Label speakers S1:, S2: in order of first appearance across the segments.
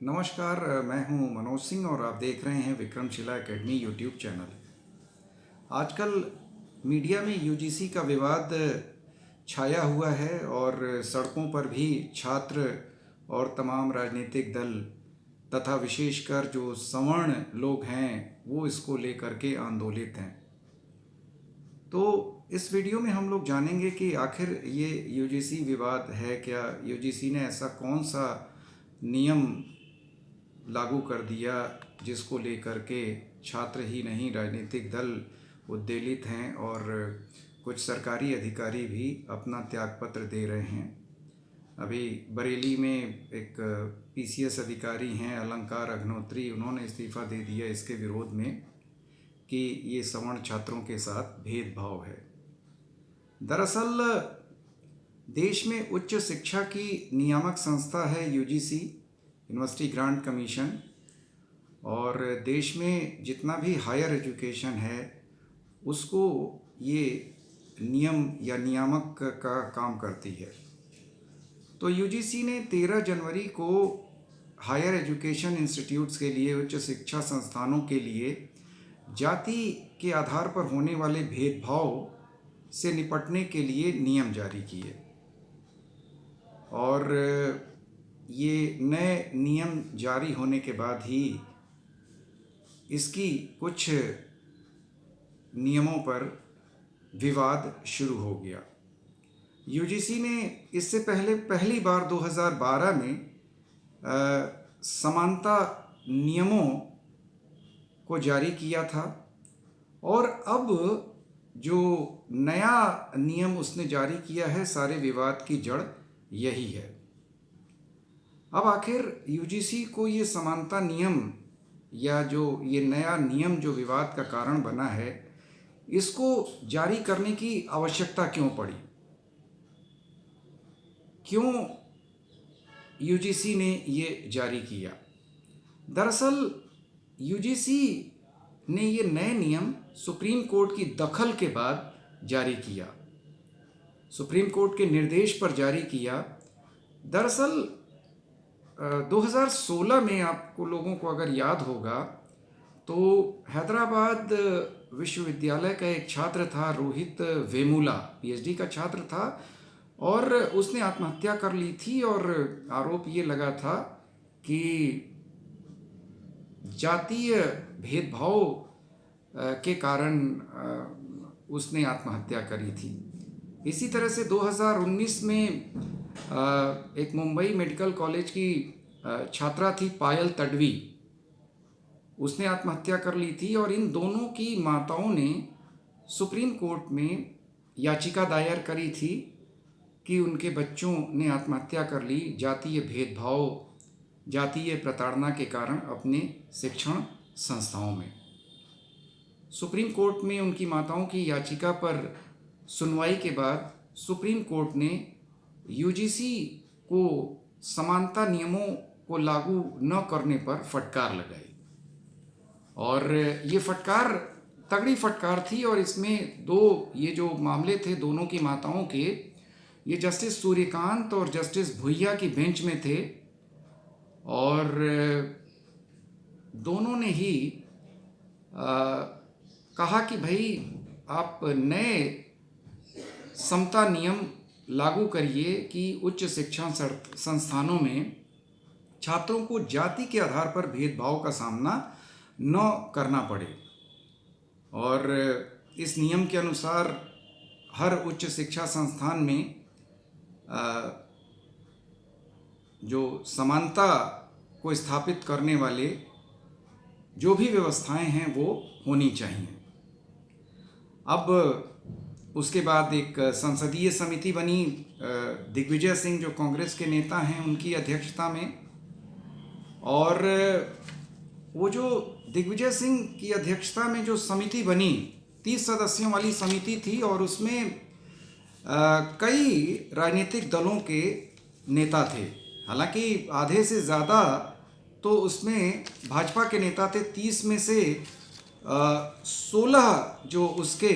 S1: नमस्कार। मैं हूं मनोज सिंह और आप देख रहे हैं विक्रमशिला एकेडमी यूट्यूब चैनल। आजकल मीडिया में यूजीसी का विवाद छाया हुआ है और सड़कों पर भी छात्र और तमाम राजनीतिक दल तथा विशेषकर जो सवर्ण लोग हैं वो इसको लेकर के आंदोलित हैं। तो इस वीडियो में हम लोग जानेंगे कि आखिर ये यूजीसी विवाद है क्या, यूजीसी ने ऐसा कौन सा नियम लागू कर दिया जिसको लेकर के छात्र ही नहीं राजनीतिक दल उद्वेलित हैं और कुछ सरकारी अधिकारी भी अपना त्यागपत्र दे रहे हैं। अभी बरेली में एक पीसीएस अधिकारी हैं अलंकार अग्नोत्री, उन्होंने इस्तीफ़ा दे दिया इसके विरोध में कि ये सवर्ण छात्रों के साथ भेदभाव है। दरअसल देश में उच्च शिक्षा की नियामक संस्था है यूजीसी, यूनिवर्सिटी ग्रांट कमीशन, और देश में जितना भी हायर एजुकेशन है उसको ये नियम या नियामक का काम करती है। तो यूजीसी ने 13 जनवरी को हायर एजुकेशन इंस्टीट्यूट्स के लिए, उच्च शिक्षा संस्थानों के लिए जाति के आधार पर होने वाले भेदभाव से निपटने के लिए नियम जारी किए और ये नए नियम जारी होने के बाद ही इसकी कुछ नियमों पर विवाद शुरू हो गया। यूजीसी ने इससे पहले पहली बार 2012 में समानता नियमों को जारी किया था और अब जो नया नियम उसने जारी किया है, सारे विवाद की जड़ यही है। अब आखिर यूजीसी को ये समानता नियम या जो ये नया नियम जो विवाद का कारण बना है, इसको जारी करने की आवश्यकता क्यों पड़ी? क्यों यूजीसी ने ये जारी किया? दरअसल यूजीसी ने ये नए नियम सुप्रीम कोर्ट की दखल के बाद जारी किया, सुप्रीम कोर्ट के निर्देश पर जारी किया। दरअसल 2016 में आपको लोगों को अगर याद होगा तो हैदराबाद विश्वविद्यालय का एक छात्र था, रोहित वेमुला, पीएचडी का छात्र था, और उसने आत्महत्या कर ली थी और आरोप ये लगा था कि जातीय भेदभाव के कारण उसने आत्महत्या करी थी। इसी तरह से 2019 में एक मुंबई मेडिकल कॉलेज की छात्रा थी पायल तडवी, उसने आत्महत्या कर ली थी और इन दोनों की माताओं ने सुप्रीम कोर्ट में याचिका दायर करी थी कि उनके बच्चों ने आत्महत्या कर ली जातीय भेदभाव, जातीय प्रताड़ना के कारण अपने शिक्षण संस्थाओं में। सुप्रीम कोर्ट में उनकी माताओं की याचिका पर सुनवाई के बाद सुप्रीम कोर्ट ने यूजीसी को समानता नियमों को लागू न करने पर फटकार लगाई और ये फटकार तगड़ी फटकार थी। और इसमें ये जो मामले थे दोनों की माताओं के, ये जस्टिस सूर्यकांत और जस्टिस भुइया की बेंच में थे और दोनों ने ही कहा कि भाई आप नए समता नियम लागू करिए कि उच्च शिक्षा संस्थानों में छात्रों को जाति के आधार पर भेदभाव का सामना न करना पड़े। और इस नियम के अनुसार हर उच्च शिक्षा संस्थान में जो समानता को स्थापित करने वाले जो भी व्यवस्थाएं हैं वो होनी चाहिए। अब उसके बाद एक संसदीय समिति बनी, दिग्विजय सिंह जो कांग्रेस के नेता हैं उनकी अध्यक्षता में, और वो जो दिग्विजय सिंह की अध्यक्षता में जो समिति बनी 30 सदस्यों वाली समिति थी और उसमें कई राजनीतिक दलों के नेता थे। हालांकि आधे से ज़्यादा तो उसमें भाजपा के नेता थे। 30 में से 16 जो उसके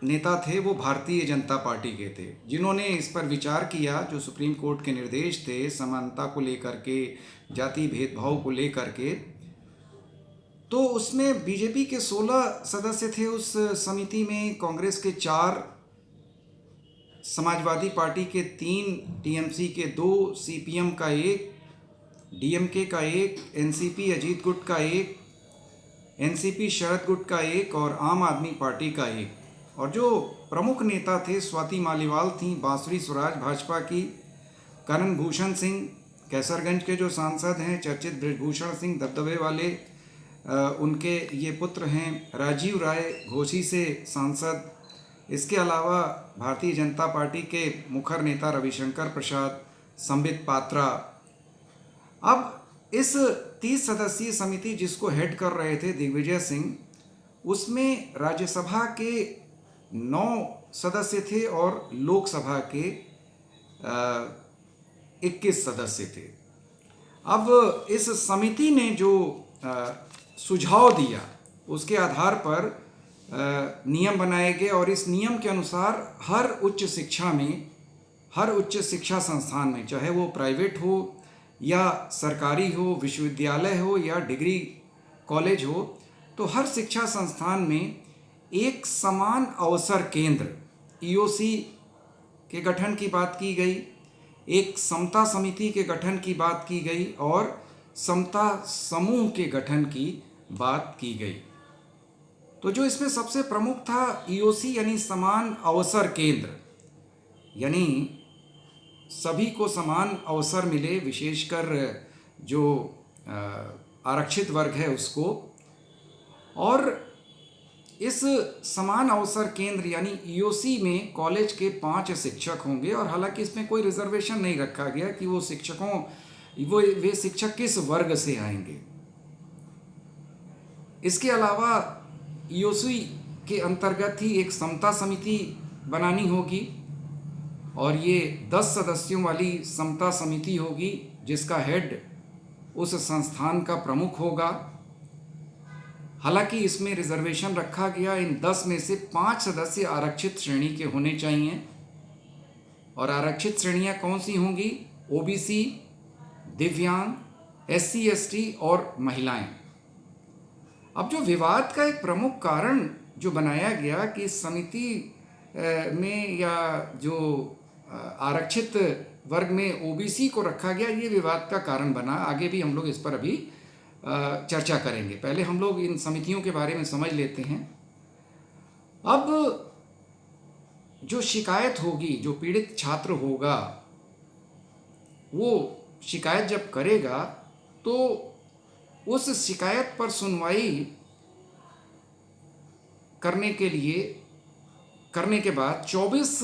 S1: नेता थे वो भारतीय जनता पार्टी के थे, जिन्होंने इस पर विचार किया, जो सुप्रीम कोर्ट के निर्देश थे समानता को लेकर के, जाति भेदभाव को लेकर के। तो उसमें बीजेपी के 16 सदस्य थे उस समिति में, कांग्रेस के 4, समाजवादी पार्टी के 3, टीएमसी के 2, सीपीएम का 1, डीएमके का 1, एनसीपी अजीत गुट का 1, एनसीपी शरद गुट का 1 और आम आदमी पार्टी का 1। और जो प्रमुख नेता थे, स्वाति मालीवाल थी, बांसुरी स्वराज भाजपा की, करण भूषण सिंह कैसरगंज के जो सांसद हैं, चर्चित बृजभूषण सिंह दबदबे वाले, उनके ये पुत्र हैं, राजीव राय घोसी से सांसद। इसके अलावा भारतीय जनता पार्टी के मुखर नेता रविशंकर प्रसाद, संबित पात्रा। अब इस 30 सदस्यीय समिति जिसको हेड कर रहे थे दिग्विजय सिंह, उसमें राज्यसभा के 9 सदस्य थे और लोकसभा के 21 सदस्य थे। अब इस समिति ने जो सुझाव दिया, उसके आधार पर नियम बनाए गए और इस नियम के अनुसार हर उच्च शिक्षा संस्थान में, चाहे वो प्राइवेट हो या सरकारी हो, विश्वविद्यालय हो या डिग्री कॉलेज हो, तो हर शिक्षा संस्थान में एक समान अवसर केंद्र ईओसी के गठन की बात की गई, एक समता समिति के गठन की बात की गई और समता समूह के गठन की बात की गई। तो जो इसमें सबसे प्रमुख था ईओसी यानी समान अवसर केंद्र, यानी सभी को समान अवसर मिले, विशेषकर जो आरक्षित वर्ग है उसको। और इस समान अवसर केंद्र यानी ईओसी में कॉलेज के 5 शिक्षक होंगे और हालांकि इसमें कोई रिजर्वेशन नहीं रखा गया कि वे शिक्षक किस वर्ग से आएंगे। इसके अलावा ईओसी के अंतर्गत ही एक समता समिति बनानी होगी और ये 10 सदस्यों वाली समता समिति होगी जिसका हेड उस संस्थान का प्रमुख होगा। हालांकि इसमें रिजर्वेशन रखा गया, इन 10 में से 5 सदस्य आरक्षित श्रेणी के होने चाहिए। और आरक्षित श्रेणियां कौन सी होंगी? ओबीसी, दिव्यांग, एससी एसटी और महिलाएं। अब जो विवाद का एक प्रमुख कारण जो बनाया गया कि इस समिति में या जो आरक्षित वर्ग में ओबीसी को रखा गया, ये विवाद का कारण बना। आगे भी हम लोग इस पर अभी चर्चा करेंगे, पहले हम लोग इन समितियों के बारे में समझ लेते हैं। अब जो शिकायत होगी, जो पीड़ित छात्र होगा वो शिकायत जब करेगा तो उस शिकायत पर सुनवाई करने के बाद 24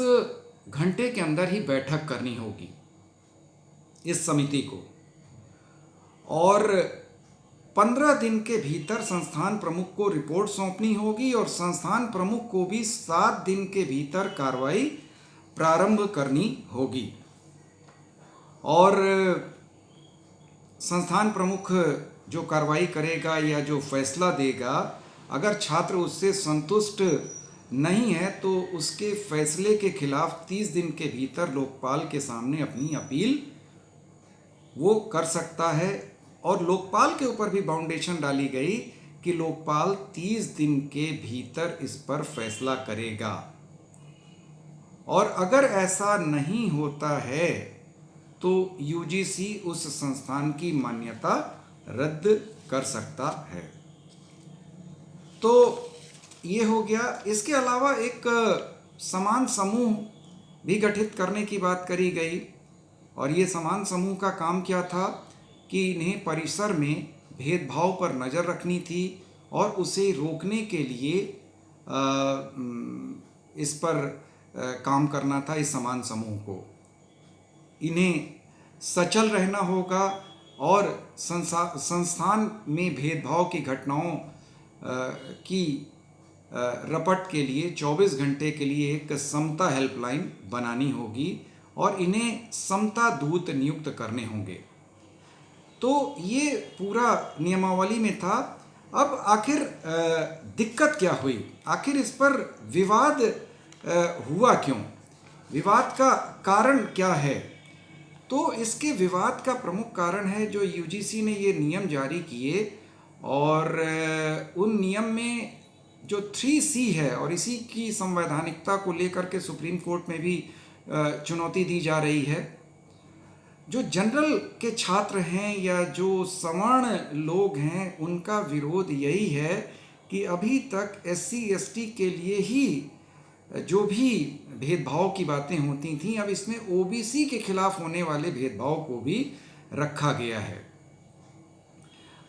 S1: घंटे के अंदर ही बैठक करनी होगी इस समिति को और 15 दिन के भीतर संस्थान प्रमुख को रिपोर्ट सौंपनी होगी और संस्थान प्रमुख को भी 7 दिन के भीतर कार्रवाई प्रारंभ करनी होगी। और संस्थान प्रमुख जो कार्रवाई करेगा या जो फैसला देगा, अगर छात्र उससे संतुष्ट नहीं है तो उसके फैसले के खिलाफ 30 दिन के भीतर लोकपाल के सामने अपनी अपील वो कर सकता है। और लोकपाल के ऊपर भी बाउंडेशन डाली गई कि लोकपाल 30 दिन के भीतर इस पर फैसला करेगा और अगर ऐसा नहीं होता है तो यूजीसी उस संस्थान की मान्यता रद्द कर सकता है। तो ये हो गया। इसके अलावा एक समान समूह भी गठित करने की बात करी गई और ये समान समूह का काम क्या था कि इन्हें परिसर में भेदभाव पर नज़र रखनी थी और उसे रोकने के लिए इस पर काम करना था। इस समान समूह को इन्हें सचल रहना होगा और संस्थान में भेदभाव की घटनाओं की रपट के लिए 24 घंटे के लिए एक समता हेल्पलाइन बनानी होगी और इन्हें समता दूत नियुक्त करने होंगे। तो ये पूरा नियमावली में था। अब आखिर दिक्कत क्या हुई, आखिर इस पर विवाद हुआ क्यों, विवाद का कारण क्या है? तो इसके विवाद का प्रमुख कारण है जो यूजीसी ने ये नियम जारी किए और उन नियम में जो 3C है और इसी की संवैधानिकता को लेकर के सुप्रीम कोर्ट में भी चुनौती दी जा रही है। जो जनरल के छात्र हैं या जो सवर्ण लोग हैं उनका विरोध यही है कि अभी तक SC ST के लिए ही जो भी भेदभाव की बातें होती थीं अब इसमें OBC के खिलाफ होने वाले भेदभाव को भी रखा गया है।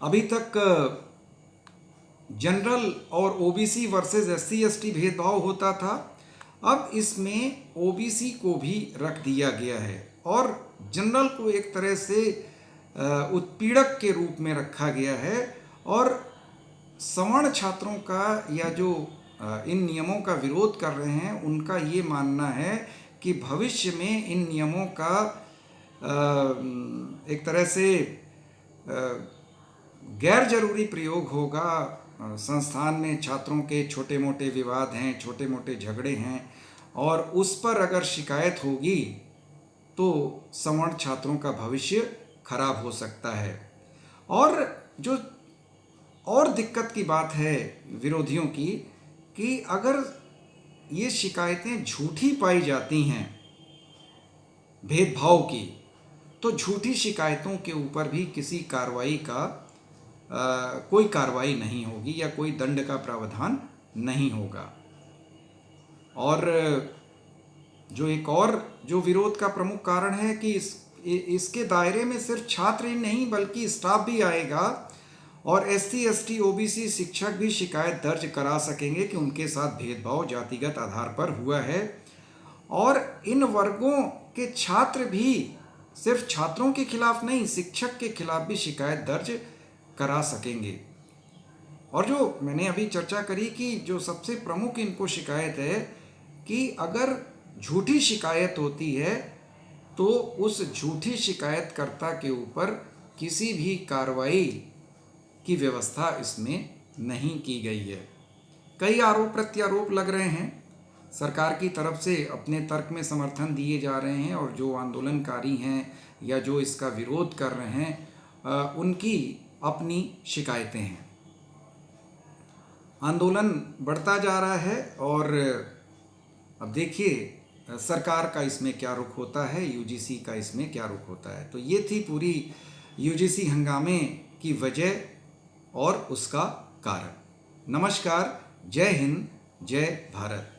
S1: अभी तक जनरल और OBC वर्सेस SC ST भेदभाव होता था, अब इसमें OBC को भी रख दिया गया है और जनरल को एक तरह से उत्पीड़क के रूप में रखा गया है और सवर्ण छात्रों का या जो इन नियमों का विरोध कर रहे हैं उनका ये मानना है कि भविष्य में इन नियमों का एक तरह से गैर जरूरी प्रयोग होगा। संस्थान में छात्रों के छोटे मोटे विवाद हैं, छोटे मोटे झगड़े हैं और उस पर अगर शिकायत होगी तो सवर्ण छात्रों का भविष्य खराब हो सकता है। और जो और दिक्कत की बात है विरोधियों की कि अगर ये शिकायतें झूठी पाई जाती हैं भेदभाव की, तो झूठी शिकायतों के ऊपर भी किसी कार्रवाई का कोई कार्रवाई नहीं होगी या कोई दंड का प्रावधान नहीं होगा। और जो एक और जो विरोध का प्रमुख कारण है कि इसके दायरे में सिर्फ छात्र ही नहीं बल्कि स्टाफ भी आएगा और SC ST OBC शिक्षक भी शिकायत दर्ज करा सकेंगे कि उनके साथ भेदभाव जातिगत आधार पर हुआ है। और इन वर्गों के छात्र भी सिर्फ छात्रों के खिलाफ नहीं, शिक्षक के खिलाफ भी शिकायत दर्ज करा सकेंगे। और जो मैंने अभी चर्चा करी कि जो सबसे प्रमुख इनको शिकायत है कि अगर झूठी शिकायत होती है तो उस झूठी शिकायतकर्ता के ऊपर किसी भी कार्रवाई की व्यवस्था इसमें नहीं की गई है। कई आरोप प्रत्यारोप लग रहे हैं, सरकार की तरफ से अपने तर्क में समर्थन दिए जा रहे हैं और जो आंदोलनकारी हैं या जो इसका विरोध कर रहे हैं उनकी अपनी शिकायतें हैं। आंदोलन बढ़ता जा रहा है और अब देखिए सरकार का इसमें क्या रुख होता है, यूजीसी का इसमें क्या रुख होता है। तो ये थी पूरी यूजीसी हंगामे की वजह और उसका कारण। नमस्कार, जय हिंद, जय भारत।